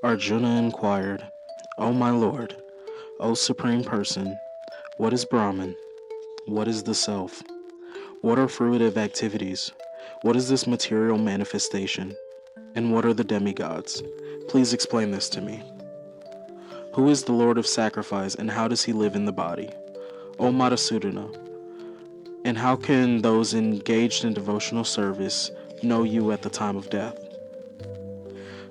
Arjuna inquired, O my lord, O supreme person, what is Brahman? What is the self? What are fruitive activities? What is this material manifestation? And what are the demigods? Please explain this to me. Who is the Lord of Sacrifice, and how does he live in the body? O Madhusudana, and how can those engaged in devotional service know you at the time of death?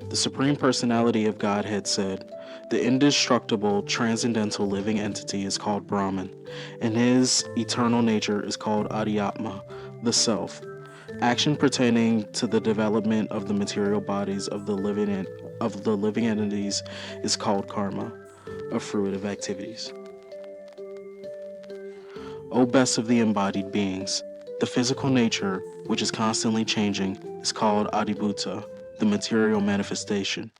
The Supreme Personality of Godhead said, the indestructible, transcendental living entity is called Brahman, and his eternal nature is called Adhyatma, the Self. Action pertaining to the development of the material bodies of the living entities is called karma, of fruitive activities. O best of the embodied beings, the physical nature, which is constantly changing, is called Adibhuta, the material manifestation.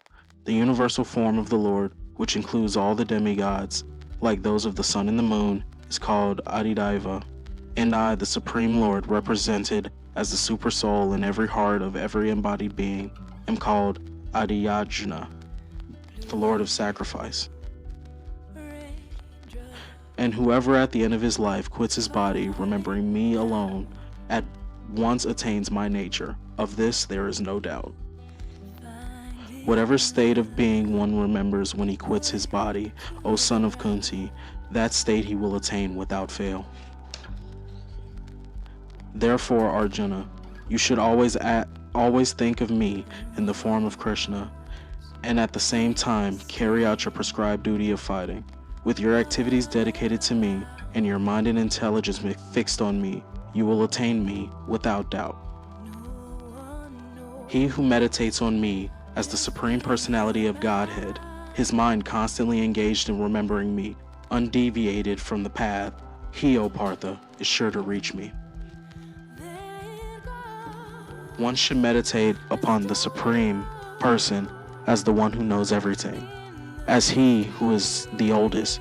The universal form of the Lord, which includes all the demigods, like those of the sun and the moon, is called Adidaiva. And I, the Supreme Lord, represented as the super soul in every heart of every embodied being, am called Adiyajna, the Lord of Sacrifice. And whoever at the end of his life quits his body, remembering me alone, at once attains my nature. Of this there is no doubt. Whatever state of being one remembers when he quits his body, O son of Kunti, that state he will attain without fail. Therefore, Arjuna, you should always think of me in the form of Krishna, and at the same time carry out your prescribed duty of fighting. With your activities dedicated to me, and your mind and intelligence fixed on me, you will attain me without doubt. He who meditates on me as the Supreme Personality of Godhead, his mind constantly engaged in remembering me, undeviated from the path, he, O Partha, is sure to reach me. One should meditate upon the Supreme Person as the one who knows everything, as he who is the oldest,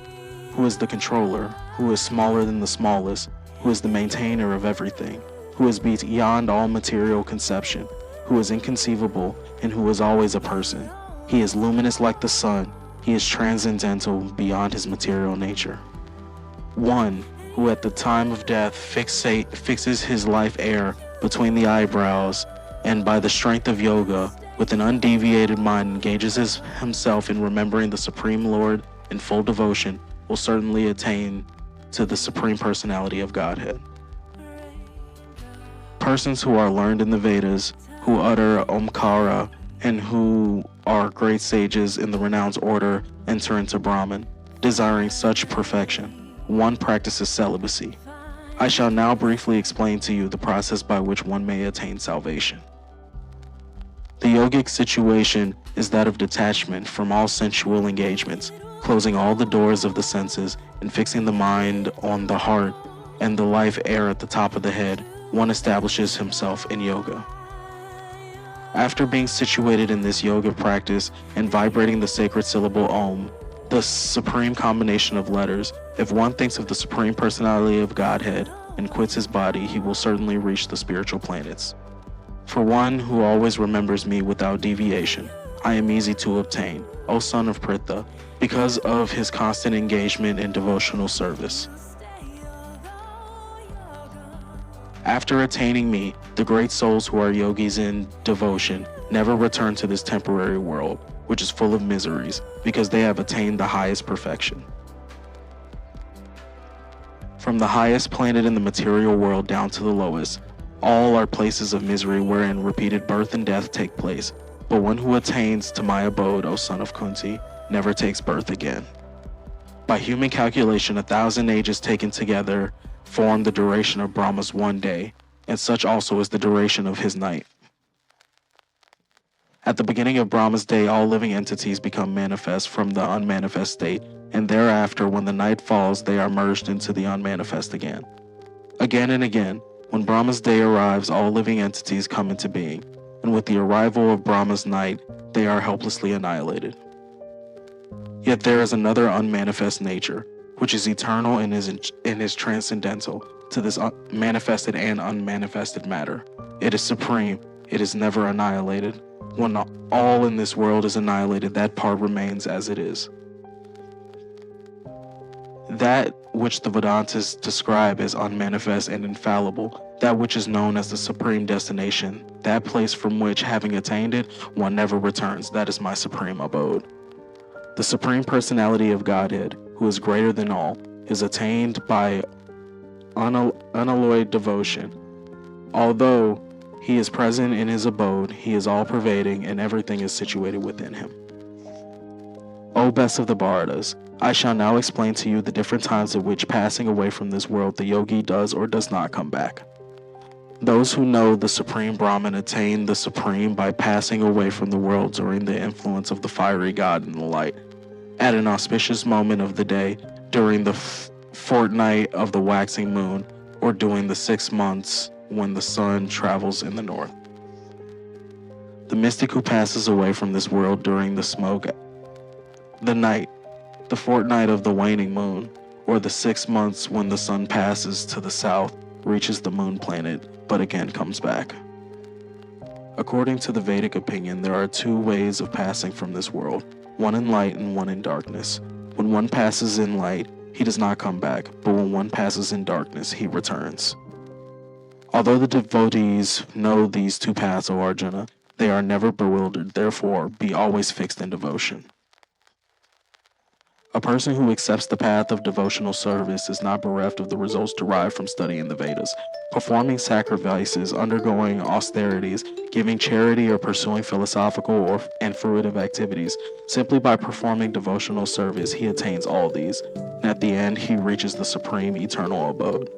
who is the controller, who is smaller than the smallest, who is the maintainer of everything, who is beyond all material conception, who is inconceivable, and who is always a person. He is luminous like the sun. He is transcendental beyond his material nature. One who at the time of death fixes his life air between the eyebrows, and by the strength of yoga, with an undeviated mind engages himself in remembering the Supreme Lord in full devotion, will certainly attain to the Supreme Personality of Godhead. Persons who are learned in the Vedas, who utter Omkara, and who are great sages in the renounced order enter into Brahman, desiring such perfection. One practices celibacy. I shall now briefly explain to you the process by which one may attain salvation. The yogic situation is that of detachment from all sensual engagements, closing all the doors of the senses and fixing the mind on the heart and the life air at the top of the head. One establishes himself in yoga. After being situated in this yoga practice and vibrating the sacred syllable Om, the supreme combination of letters, if one thinks of the Supreme Personality of Godhead and quits his body, he will certainly reach the spiritual planets. For one who always remembers me without deviation, I am easy to obtain, O son of Pritha, because of his constant engagement in devotional service. After attaining me, the great souls who are yogis in devotion never return to this temporary world, which is full of miseries, because they have attained the highest perfection. From the highest planet in the material world down to the lowest, all are places of misery wherein repeated birth and death take place, but one who attains to my abode, O son of Kunti, never takes birth again. By human calculation, 1,000 ages taken together form the duration of Brahma's one day, and such also is the duration of his night. At the beginning of Brahma's day, all living entities become manifest from the unmanifest state, and thereafter, when the night falls, they are merged into the unmanifest again. Again and again, when Brahma's day arrives, all living entities come into being, and with the arrival of Brahma's night, they are helplessly annihilated. Yet there is another unmanifest nature, which is eternal and is transcendental to this manifested and unmanifested matter. It is supreme. It is never annihilated. When all in this world is annihilated, that part remains as it is. That which the Vedantas describe as unmanifest and infallible, that which is known as the supreme destination, that place from which, having attained it, one never returns, that is my supreme abode. The Supreme Personality of Godhead, who is greater than all, is attained by unalloyed devotion. Although he is present in his abode, he is all-pervading, and everything is situated within him. O best of the Bharatas, I shall now explain to you the different times at which, passing away from this world, the yogi does or does not come back. Those who know the Supreme Brahman attain the Supreme by passing away from the world during the influence of the fiery god in the light, at an auspicious moment of the day, during the fortnight of the waxing moon, or during the 6 months when the sun travels in the north. The mystic who passes away from this world during the smoke, the night, the fortnight of the waning moon, or the 6 months when the sun passes to the south, reaches the moon planet, but again comes back. According to the Vedic opinion, there are 2 ways of passing from this world, one in light and one in darkness. When one passes in light, he does not come back, but when one passes in darkness, he returns. Although the devotees know these 2 paths, O Arjuna, they are never bewildered, therefore be always fixed in devotion. A person who accepts the path of devotional service is not bereft of the results derived from studying the Vedas. Performing sacrifices, undergoing austerities, giving charity, or pursuing philosophical and fruitive activities, simply by performing devotional service, he attains all these, and at the end he reaches the supreme eternal abode.